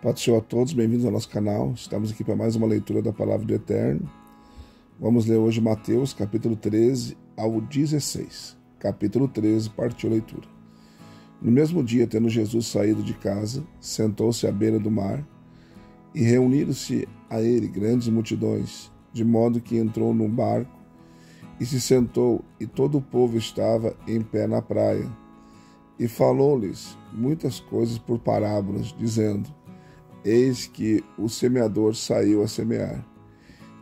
Paz do Senhor a todos, bem-vindos ao nosso canal. Estamos aqui para mais uma leitura da Palavra do Eterno. Vamos ler hoje Mateus, capítulo 13 ao 16. Capítulo 13, partiu a leitura. No mesmo dia, tendo Jesus saído de casa, sentou-se à beira do mar, e reuniram-se a ele grandes multidões, de modo que entrou num barco, e se sentou, e todo o povo estava em pé na praia. E falou-lhes muitas coisas por parábolas, dizendo: Eis que o semeador saiu a semear.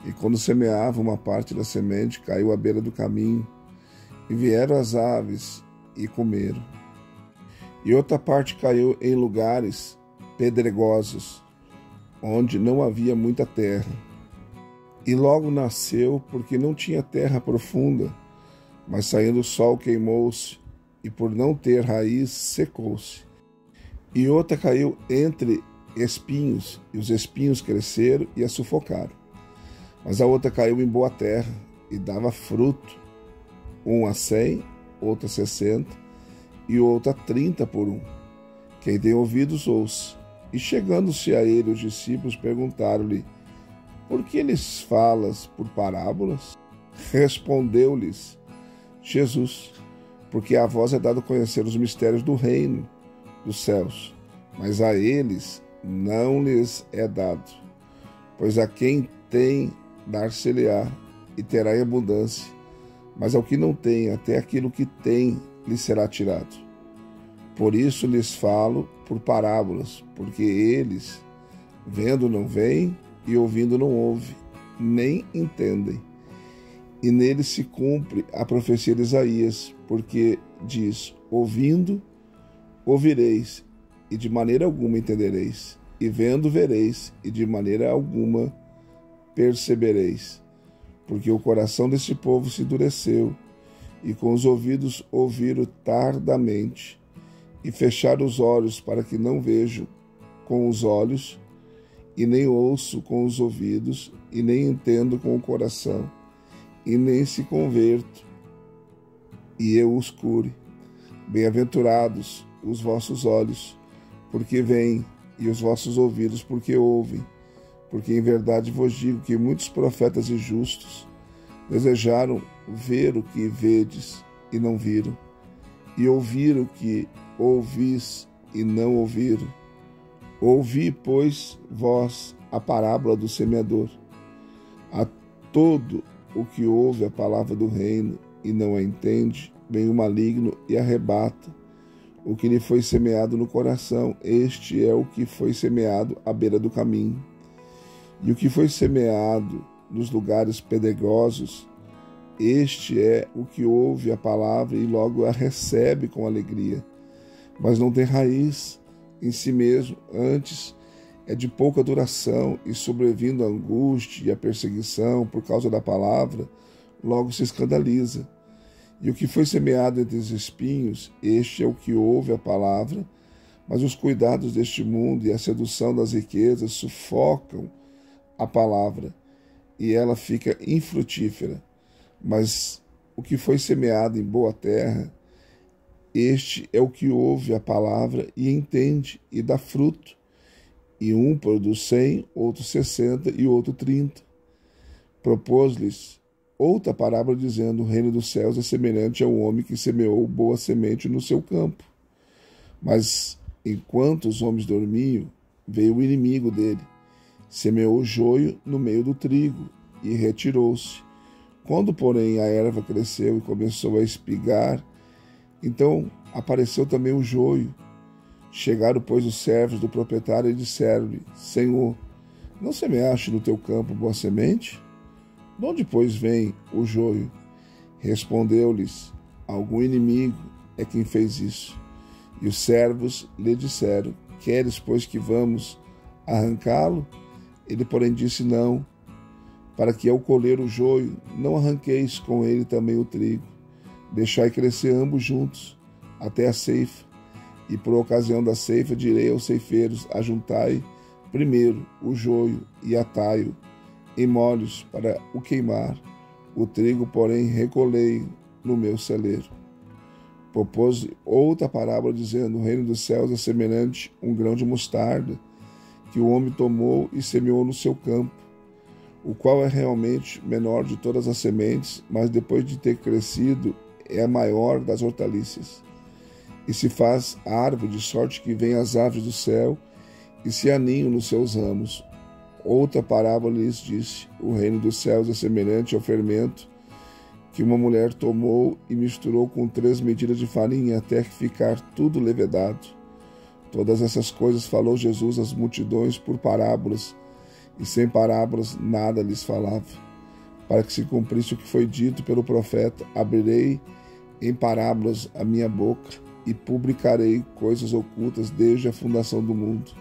E quando semeava, uma parte da semente caiu à beira do caminho, e vieram as aves e comeram. E outra parte caiu em lugares pedregosos, onde não havia muita terra. E logo nasceu, porque não tinha terra profunda, mas saindo o sol queimou-se, e por não ter raiz secou-se. E outra caiu entre espinhos, e os espinhos cresceram e a sufocaram. Mas a outra caiu em boa terra, e dava fruto, um a 100, outra a 60, e outra a 30 por um. Quem tem ouvidos, ouça. E chegando-se a ele, os discípulos perguntaram-lhe: Por que lhes falas por parábolas? Respondeu-lhes Jesus: Porque a vós é dado conhecer os mistérios do reino dos céus, mas a eles não lhes é dado. Pois a quem tem, dar-se-lhe-á, e terá em abundância, mas ao que não tem, até aquilo que tem lhe será tirado. Por isso lhes falo por parábolas, porque eles, vendo não veem, e ouvindo não ouvem, nem entendem. E nele se cumpre a profecia de Isaías, porque diz: Ouvindo, ouvireis, e de maneira alguma entendereis, e vendo, vereis, e de maneira alguma percebereis. Porque o coração desse povo se endureceu, e com os ouvidos ouviram tardamente, e fecharam os olhos para que não vejam com os olhos, e nem ouçam com os ouvidos, e nem entendam com o coração, e nem se convertam, e eu os cure. Bem-aventurados os vossos olhos, porque veem, e os vossos ouvidos, porque ouvem. Porque em verdade vos digo que muitos profetas e justos desejaram ver o que vedes e não viram, e ouvir o que ouvis e não ouviram. Ouvi, pois, vós a parábola do semeador. A todo o que ouve a palavra do reino e não a entende, vem o maligno e arrebata o que lhe foi semeado no coração. Este é o que foi semeado à beira do caminho. E o que foi semeado nos lugares pedregosos, este é o que ouve a palavra e logo a recebe com alegria, mas não tem raiz em si mesmo, antes é de pouca duração, e sobrevindo a angústia e a perseguição por causa da palavra, logo se escandaliza. E o que foi semeado entre os espinhos, este é o que ouve a palavra, mas os cuidados deste mundo e a sedução das riquezas sufocam a palavra, e ela fica infrutífera. Mas o que foi semeado em boa terra, este é o que ouve a palavra e entende, e dá fruto. E um produz 100, outro 60 e outro 30. Propôs-lhes outra parábola, dizendo: O reino dos céus é semelhante ao homem que semeou boa semente no seu campo. Mas, enquanto os homens dormiam, veio o inimigo dele, semeou o joio no meio do trigo, e retirou-se. Quando, porém, a erva cresceu e começou a espigar, então apareceu também o joio. Chegaram, pois, os servos do proprietário e disseram-lhe: Senhor, não semeaste no teu campo boa semente? De onde, pois, vem o joio? Respondeu-lhes: Algum inimigo é quem fez isso. E os servos lhe disseram: Queres, pois, que vamos arrancá-lo? Ele, porém, disse: Não, para que ao colher o joio não arranqueis com ele também o trigo. Deixai crescer ambos juntos até a ceifa. E por ocasião da ceifa direi aos ceifeiros: Ajuntai primeiro o joio e atai-o em molhos para o queimar. O trigo, porém, recolhei no meu celeiro. Propôs outra parábola, dizendo: O reino dos céus é semelhante a um grão de mostarda, que o homem tomou e semeou no seu campo, o qual é realmente menor de todas as sementes, mas depois de ter crescido é a maior das hortaliças, e se faz árvore de sorte que vêm as aves do céu e se aninham nos seus ramos. Outra parábola lhes disse: o reino dos céus é semelhante ao fermento que uma mulher tomou e misturou com 3 medidas de farinha até ficar tudo levedado. Todas essas coisas falou Jesus às multidões por parábolas, e sem parábolas nada lhes falava, para que se cumprisse o que foi dito pelo profeta: abrirei em parábolas a minha boca e publicarei coisas ocultas desde a fundação do mundo.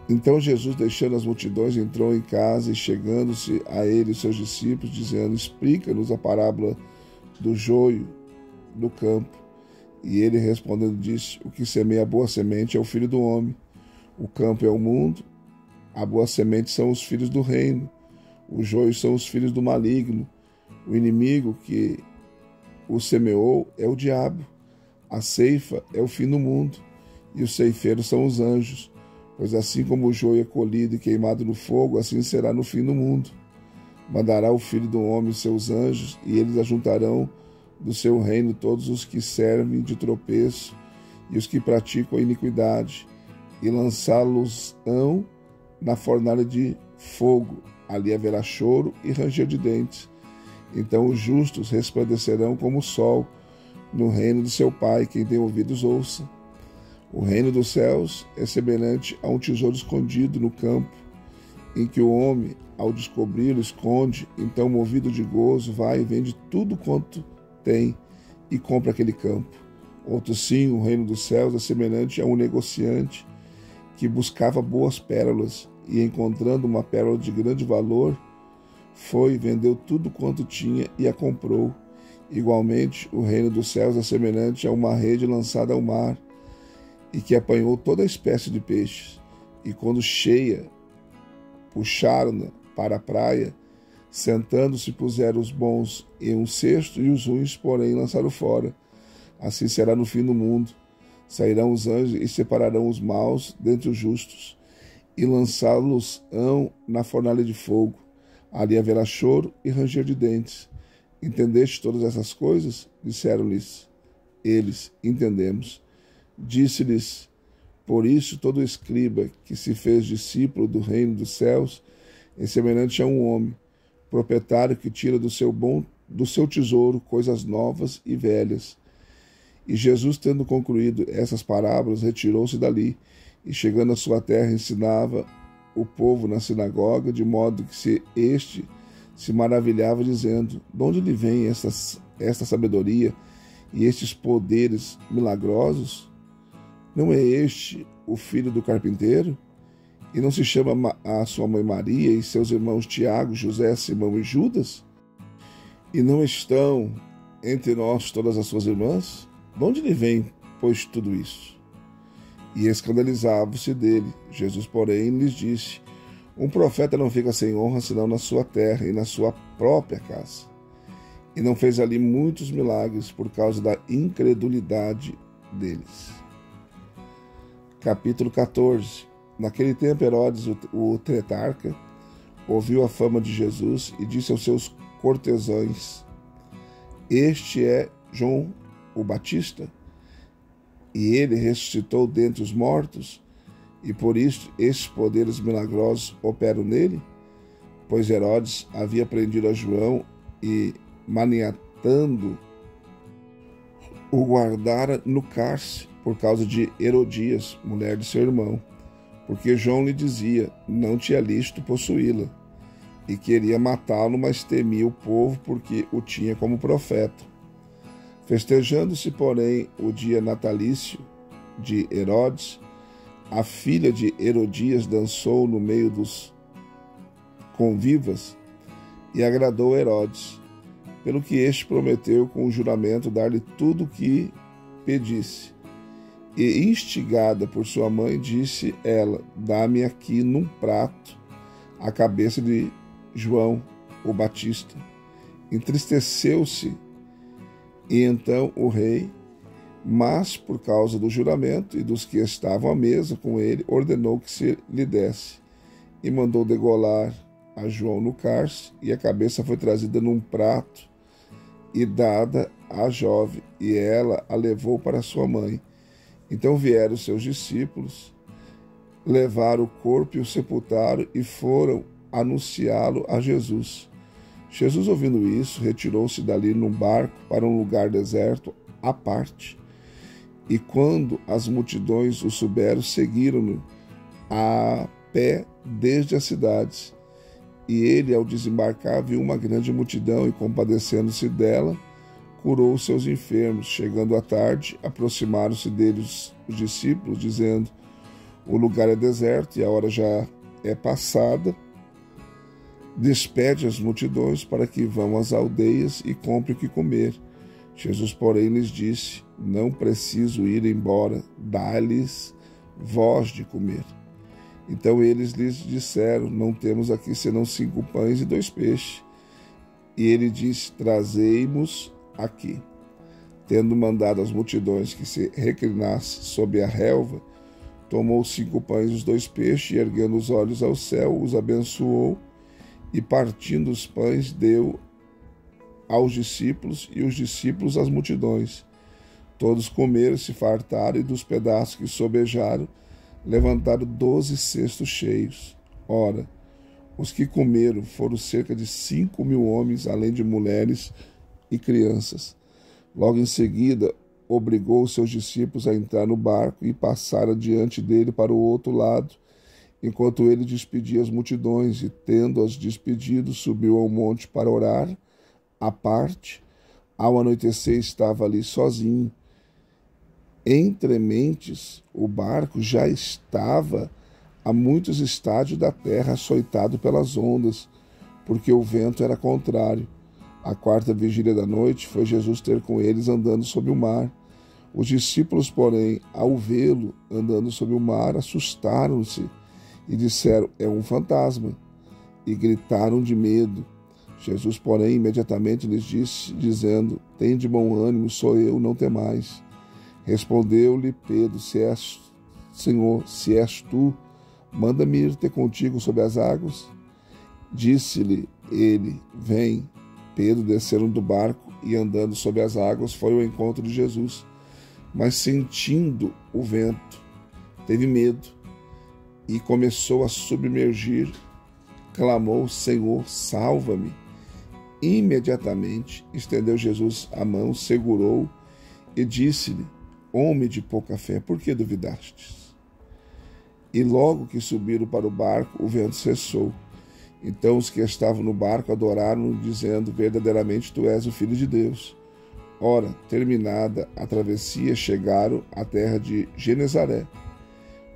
Então Jesus, deixando as multidões, entrou em casa e, chegando-se a ele e seus discípulos, dizendo: explica-nos a parábola do joio do campo. E ele, respondendo, disse: o que semeia a boa semente é o Filho do homem. O campo é o mundo, a boa semente são os filhos do reino, os joios são os filhos do maligno. O inimigo que o semeou é o diabo. A ceifa é o fim do mundo, e os ceifeiros são os anjos. Pois assim como o joio é colhido e queimado no fogo, assim será no fim do mundo. Mandará o Filho do homem seus anjos, e eles ajuntarão do seu reino todos os que servem de tropeço e os que praticam a iniquidade, e lançá-los-ão na fornalha de fogo. Ali haverá choro e ranger de dentes. Então os justos resplandecerão como o sol no reino de seu Pai. Quem tem ouvidos, ouça. O reino dos céus é semelhante a um tesouro escondido no campo, em que o homem, ao descobri-lo, esconde. Então, movido de gozo, vai e vende tudo quanto tem e compra aquele campo. Outro sim, o reino dos céus é semelhante a um negociante que buscava boas pérolas e, encontrando uma pérola de grande valor, foi e vendeu tudo quanto tinha e a comprou. Igualmente, o reino dos céus é semelhante a uma rede lançada ao mar e que apanhou toda espécie de peixes. E quando cheia, puxaram-na para a praia, sentando-se, puseram os bons em um cesto e os ruins, porém, lançaram fora. Assim será no fim do mundo. Sairão os anjos e separarão os maus dentre os justos, e lançá-los-ão na fornalha de fogo. Ali haverá choro e ranger de dentes. Entendeste todas essas coisas? Disseram-lhes eles: entendemos. Disse-lhes: por isso todo escriba que se fez discípulo do reino dos céus é semelhante a um homem, proprietário que tira do seu tesouro coisas novas e velhas. E Jesus, tendo concluído essas parábolas, retirou-se dali, e chegando à sua terra, ensinava o povo na sinagoga, de modo que este se maravilhava, dizendo: de onde lhe vem esta sabedoria e estes poderes milagrosos? Não é este o filho do carpinteiro? E não se chama a sua mãe Maria e seus irmãos Tiago, José, Simão e Judas? E não estão entre nós todas as suas irmãs? De onde lhe vem, pois, tudo isso? E escandalizavam-se dele. Jesus, porém, lhes disse: um profeta não fica sem honra senão na sua terra e na sua própria casa. E não fez ali muitos milagres por causa da incredulidade deles. Capítulo 14. Naquele tempo, Herodes, o tetrarca, ouviu a fama de Jesus e disse aos seus cortesãos: este é João o Batista, e ele ressuscitou dentre os mortos, e por isso estes poderes milagrosos operam nele? Pois Herodes havia prendido a João e, maniatando, o guardara no cárcere por causa de Herodias, mulher de seu irmão, porque João lhe dizia: não te é lícito possuí-la, e queria matá-lo, mas temia o povo, porque o tinha como profeta. Festejando-se, porém, o dia natalício de Herodes, a filha de Herodias dançou no meio dos convivas e agradou Herodes, pelo que este prometeu com o juramento dar-lhe tudo o que pedisse. E, instigada por sua mãe, disse ela: dá-me aqui num prato a cabeça de João o Batista. Entristeceu-se, e então o rei Mas, por causa do juramento e dos que estavam à mesa com ele, ordenou que se lhe desse, e mandou degolar a João no cárcere, e a cabeça foi trazida num prato e dada à jovem, e ela a levou para sua mãe. Então vieram seus discípulos, levaram o corpo e o sepultaram, e foram anunciá-lo a Jesus. Jesus, ouvindo isso, retirou-se dali num barco para um lugar deserto, à parte. E quando as multidões o souberam, seguiram-no a pé desde as cidades. E ele, ao desembarcar, viu uma grande multidão e, compadecendo-se dela, curou os seus enfermos. Chegando à tarde, aproximaram-se deles os discípulos, dizendo: o lugar é deserto e a hora já é passada. Despede as multidões para que vão às aldeias e comprem o que comer. Jesus, porém, lhes disse: não preciso ir embora, dá-lhes vós de comer. Então eles lhes disseram: não temos aqui senão 5 pães e 2 peixes. E ele disse: trazei-mos aqui. Tendo mandado as multidões que se reclinassem sob a relva, tomou os 5 pães e os 2 peixes, e erguendo os olhos ao céu, os abençoou, e partindo os pães, deu aos discípulos, e os discípulos às multidões. Todos comeram e se fartaram, e dos pedaços que sobejaram, levantaram 12 cestos cheios. Ora, os que comeram foram cerca de 5.000 homens, além de mulheres e crianças. Logo em seguida, obrigou os seus discípulos a entrar no barco e passar adiante dele para o outro lado, enquanto ele despedia as multidões, e, tendo-as despedido, subiu ao monte para orar, à parte. Ao anoitecer, estava ali sozinho. Entre mentes, o barco já estava a muitos estádios da terra, açoitado pelas ondas, porque o vento era contrário. À 4ª vigília da noite, foi Jesus ter com eles andando sobre o mar. Os discípulos, porém, ao vê-lo andando sobre o mar, assustaram-se e disseram: é um fantasma, e gritaram de medo. Jesus, porém, imediatamente lhes disse, dizendo: tende bom ânimo, sou eu, não temais. Respondeu-lhe Pedro: Senhor, se és tu, manda-me ir ter contigo sobre as águas. Disse-lhe ele: vem. Pedro, desceram do barco e, andando sobre as águas, foi ao encontro de Jesus. Mas, sentindo o vento, teve medo e começou a submergir. Clamou: Senhor, salva-me. Imediatamente estendeu Jesus a mão, segurou e disse-lhe: homem de pouca fé, por que duvidastes? E logo que subiram para o barco, o vento cessou. Então os que estavam no barco adoraram-no, dizendo: verdadeiramente tu és o Filho de Deus. Ora, terminada a travessia, chegaram à terra de Genezaré.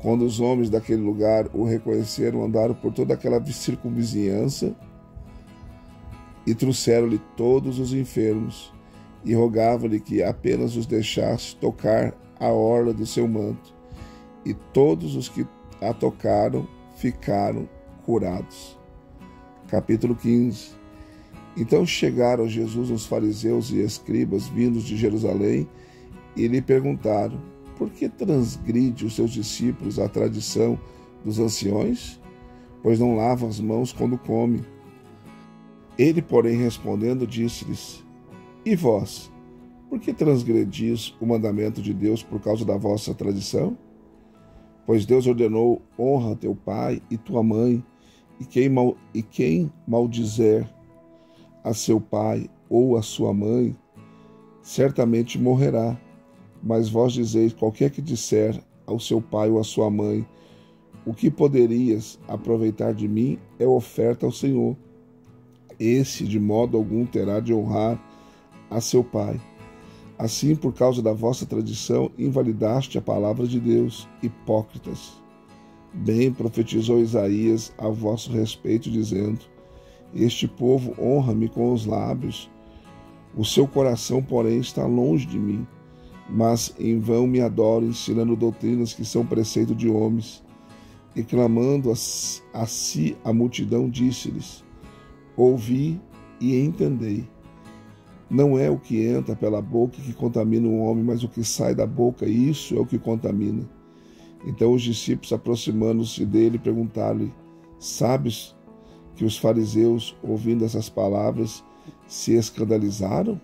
Quando os homens daquele lugar o reconheceram, andaram por toda aquela circunvizinhança e trouxeram-lhe todos os enfermos, e rogavam-lhe que apenas os deixasse tocar a orla do seu manto. E todos os que a tocaram ficaram curados. Capítulo 15. Então chegaram a Jesus os fariseus e escribas vindos de Jerusalém e lhe perguntaram: por que transgride os seus discípulos a tradição dos anciões? Pois não lavam as mãos quando come. Ele, porém, respondendo, disse-lhes: e vós, por que transgredis o mandamento de Deus por causa da vossa tradição? Pois Deus ordenou: honra teu pai e tua mãe, e quem maldizer a seu pai ou a sua mãe, certamente morrerá. Mas vós dizeis: qualquer que disser ao seu pai ou à sua mãe, o que poderias aproveitar de mim é oferta ao Senhor. Esse, de modo algum, terá de honrar a seu pai. Assim, por causa da vossa tradição, invalidaste a palavra de Deus, hipócritas. Bem profetizou Isaías a vosso respeito, dizendo: este povo honra-me com os lábios, o seu coração, porém, está longe de mim. Mas em vão me adoram, ensinando doutrinas que são preceito de homens. E clamando a si a multidão, disse-lhes: ouvi e entendei. Não é o que entra pela boca que contamina o homem, mas o que sai da boca, isso é o que contamina. Então os discípulos, aproximando-se dele, perguntaram-lhe: Sabes que os fariseus, ouvindo essas palavras, se escandalizaram?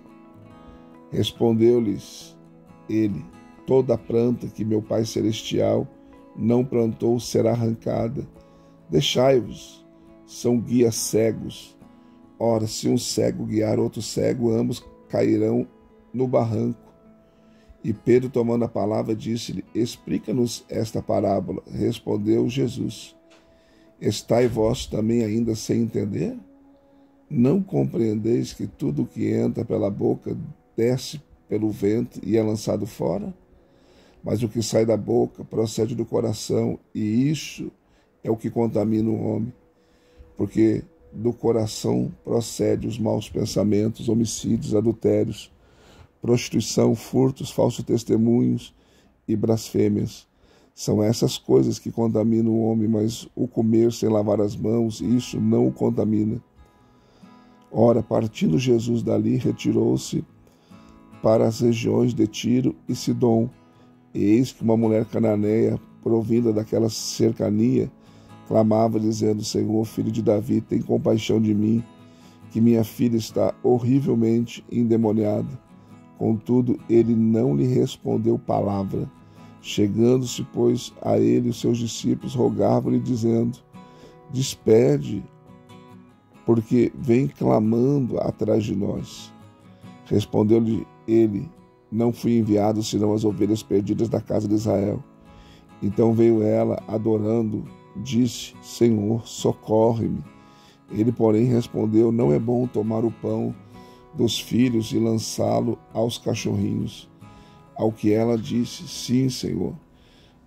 Respondeu-lhes ele: Toda planta que meu Pai Celestial não plantou será arrancada. Deixai-vos, são guias cegos. Ora, se um cego guiar outro cego, ambos cairão no barranco. E Pedro, tomando a palavra, disse-lhe: Explica-nos esta parábola. Respondeu Jesus: Estai vós também ainda sem entender? Não compreendeis que tudo o que entra pela boca desce pelo ventre e é lançado fora? Mas o que sai da boca procede do coração, e isso é o que contamina o homem. Porque do coração procede os maus pensamentos, homicídios, adultérios, prostituição, furtos, falsos testemunhos e blasfêmias. São essas coisas que contaminam o homem, mas o comer sem lavar as mãos, isso não o contamina. Ora, partindo Jesus dali, retirou-se para as regiões de Tiro e Sidom. E eis que uma mulher cananeia, provinda daquela cercania, clamava, dizendo: Senhor, filho de Davi, tem compaixão de mim, que minha filha está horrivelmente endemoniada. Contudo, ele não lhe respondeu palavra. Chegando-se, pois, a ele os seus discípulos, rogavam-lhe, dizendo: Despede, porque vem clamando atrás de nós. Respondeu-lhe ele: Não fui enviado senão as ovelhas perdidas da casa de Israel. Então veio ela, adorando, disse: Senhor, socorre-me. Ele, porém, respondeu: Não é bom tomar o pão dos filhos e lançá-lo aos cachorrinhos. Ao que ela disse: Sim, Senhor,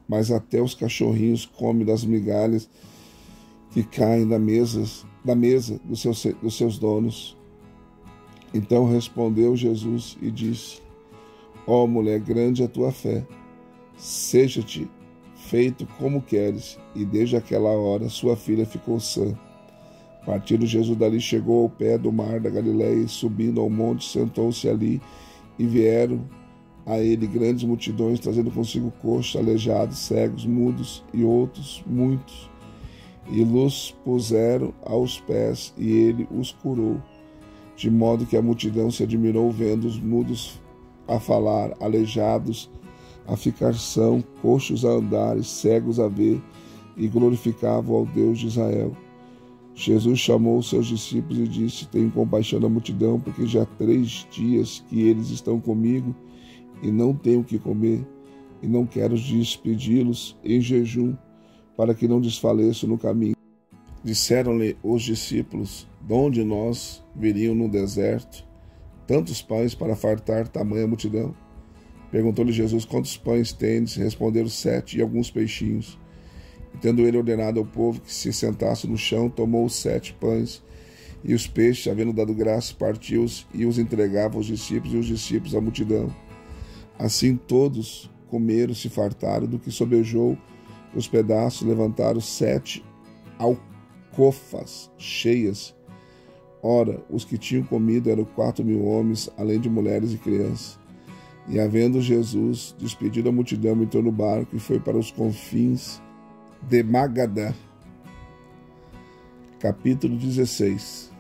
mas até os cachorrinhos comem das migalhas que caem da mesa dos seus donos. Então respondeu Jesus e disse: Ó mulher, grande é a tua fé, seja-te feito como queres. E desde aquela hora sua filha ficou sã. Partindo Jesus dali, chegou ao pé do mar da Galileia, e subindo ao monte, sentou-se ali, e vieram a ele grandes multidões, trazendo consigo coxos, aleijados, cegos, mudos e outros muitos. E los puseram aos pés, e ele os curou. De modo que a multidão se admirou, vendo os mudos a falar, aleijados a ficar são, coxos a andar, cegos a ver, e glorificavam ao Deus de Israel. Jesus chamou os seus discípulos e disse: Tenho compaixão da multidão, porque já há 3 dias que eles estão comigo e não tenho o que comer, e não quero despedi-los em jejum, para que não desfaleçam no caminho. Disseram-lhe os discípulos: De onde nós viriam no deserto tantos pães para fartar tamanha multidão? Perguntou-lhe Jesus: Quantos pães tendes? Responderam: 7 e alguns peixinhos. E tendo ele ordenado ao povo que se sentasse no chão, tomou os 7 pães e os peixes, havendo dado graça, partiu-os e os entregava aos discípulos, e os discípulos à multidão. Assim todos comeram, se fartaram, do que sobejou os pedaços, levantaram 7 alcofas cheias. Ora, os que tinham comido eram 4.000 homens, além de mulheres e crianças. E havendo Jesus despedido a multidão, entrou no barco e foi para os confins de Magadã. Capítulo 16.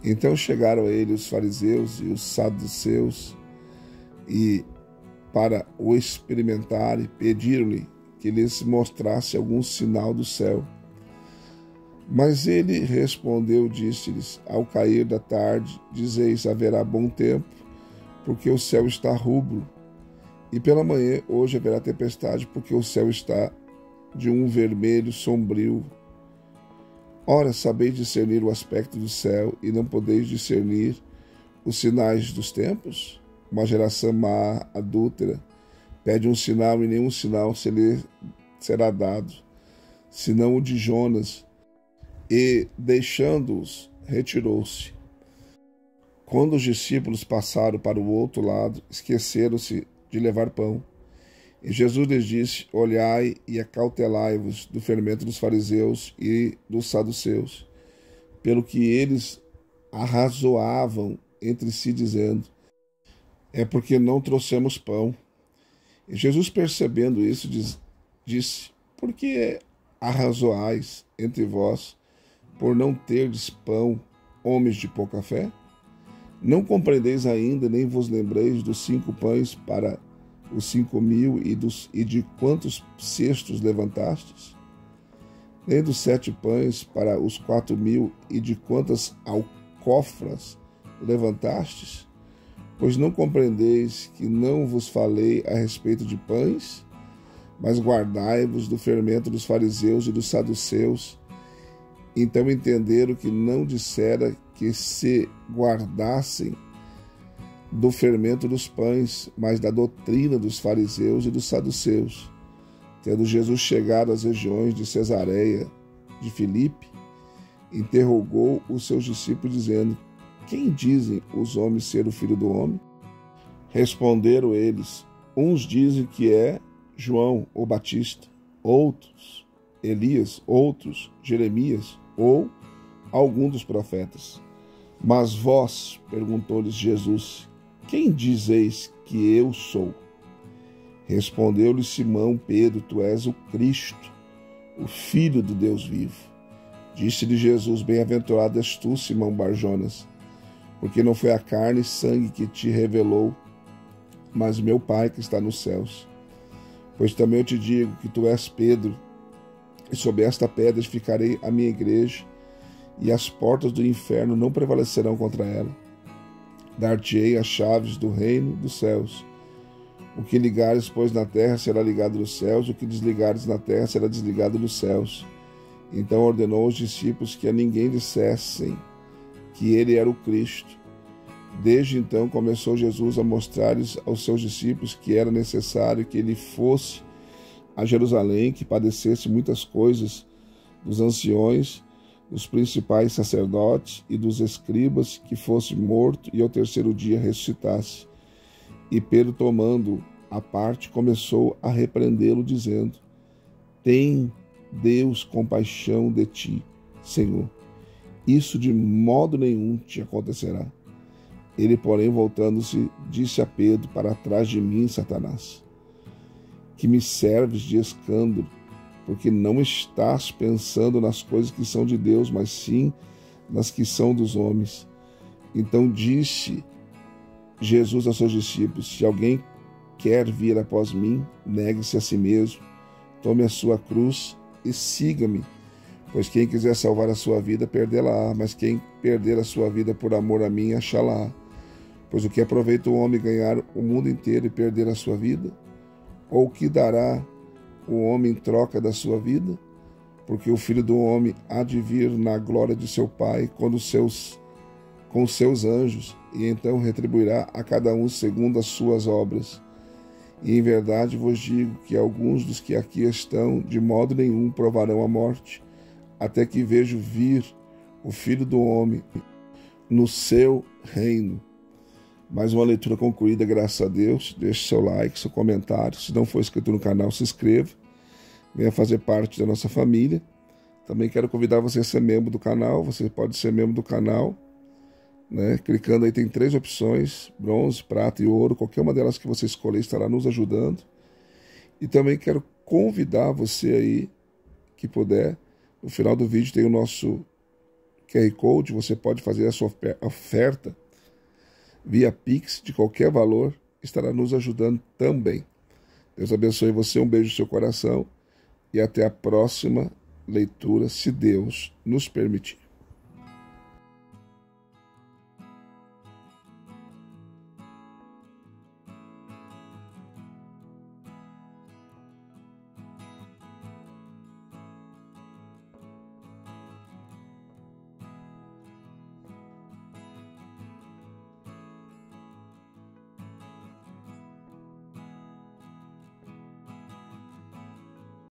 Então chegaram a ele os fariseus e os saduceus, e para o experimentarem, pediram-lhe que lhes mostrasse algum sinal do céu. Mas ele respondeu, disse-lhes: Ao cair da tarde, dizeis: haverá bom tempo, porque o céu está rubro. E pela manhã, hoje haverá tempestade, porque o céu está de um vermelho sombrio. Ora, sabeis discernir o aspecto do céu, e não podeis discernir os sinais dos tempos? Uma geração má, adúltera, pede um sinal, e nenhum sinal se lhe será dado, senão o de Jonas. E, deixando-os, retirou-se. Quando os discípulos passaram para o outro lado, esqueceram-se de levar pão. E Jesus lhes disse: Olhai e acautelai-vos do fermento dos fariseus e dos saduceus, pelo que eles arrazoavam entre si, dizendo: é porque não trouxemos pão. E Jesus, percebendo isso, disse: por que arrazoais entre vós, por não terdes pão, homens de pouca fé? Não compreendeis ainda, nem vos lembreis dos 5 pães para os 5.000 e de quantos cestos levantastes? Nem dos 7 pães para os 4.000 e de quantas alcofras levantastes? Pois não compreendeis que não vos falei a respeito de pães, mas guardai-vos do fermento dos fariseus e dos saduceus. Então entenderam que não dissera que se guardassem do fermento dos pães, mas da doutrina dos fariseus e dos saduceus. Tendo Jesus chegado às regiões de Cesareia de Filipe, interrogou os seus discípulos, dizendo: quem dizem os homens ser o Filho do Homem? Responderam eles: uns dizem que é João o Batista, outros Elias, outros Jeremias, ou algum dos profetas. Mas vós, perguntou-lhes Jesus, quem dizeis que eu sou? Respondeu-lhe Simão Pedro: tu és o Cristo, o Filho do Deus vivo. Disse-lhe Jesus: bem-aventurado és tu, Simão Barjonas, porque não foi a carne e sangue que te revelou, mas meu Pai que está nos céus. Pois também eu te digo que tu és Pedro, e sobre esta pedra edificarei a minha igreja, e as portas do inferno não prevalecerão contra ela. Dar-te-ei as chaves do reino dos céus. O que ligares, pois, na terra será ligado nos céus, o que desligares na terra será desligado nos céus. Então ordenou aos discípulos que a ninguém dissessem que ele era o Cristo. Desde então começou Jesus a mostrar-lhes aos seus discípulos que era necessário que ele fosse a Jerusalém, que padecesse muitas coisas dos anciões, dos principais sacerdotes e dos escribas, que fosse morto e ao terceiro dia ressuscitasse. E Pedro, tomando a parte, começou a repreendê-lo, dizendo: tem Deus compaixão de ti, Senhor. Isso de modo nenhum te acontecerá. Ele, porém, voltando-se, disse a Pedro: para trás de mim, Satanás, que me serves de escândalo, porque não estás pensando nas coisas que são de Deus, mas sim nas que são dos homens. Então disse Jesus aos seus discípulos: se alguém quer vir após mim, negue-se a si mesmo, tome a sua cruz e siga-me. Pois quem quiser salvar a sua vida, perdê-la-á, mas quem perder a sua vida por amor a mim, achá-la-á. Pois o que aproveita o homem ganhar o mundo inteiro e perder a sua vida? Ou o que dará o homem em troca da sua vida? Porque o Filho do Homem há de vir na glória de seu Pai com os seus anjos, e então retribuirá a cada um segundo as suas obras. E em verdade vos digo que alguns dos que aqui estão de modo nenhum provarão a morte, até que vejo vir o Filho do Homem no seu reino. Mais uma leitura concluída, graças a Deus. Deixe seu like, seu comentário. Se não for inscrito no canal, se inscreva. Venha fazer parte da nossa família. Também quero convidar você a ser membro do canal. Você pode ser membro do canal, né? Clicando aí, tem 3 opções: bronze, prata e ouro. Qualquer uma delas que você escolher estará nos ajudando. E também quero convidar você aí, que puder, no final do vídeo tem o nosso QR Code. Você pode fazer a sua oferta via Pix de qualquer valor, estará nos ajudando também. Deus abençoe você, um beijo no seu coração e até a próxima leitura, se Deus nos permitir.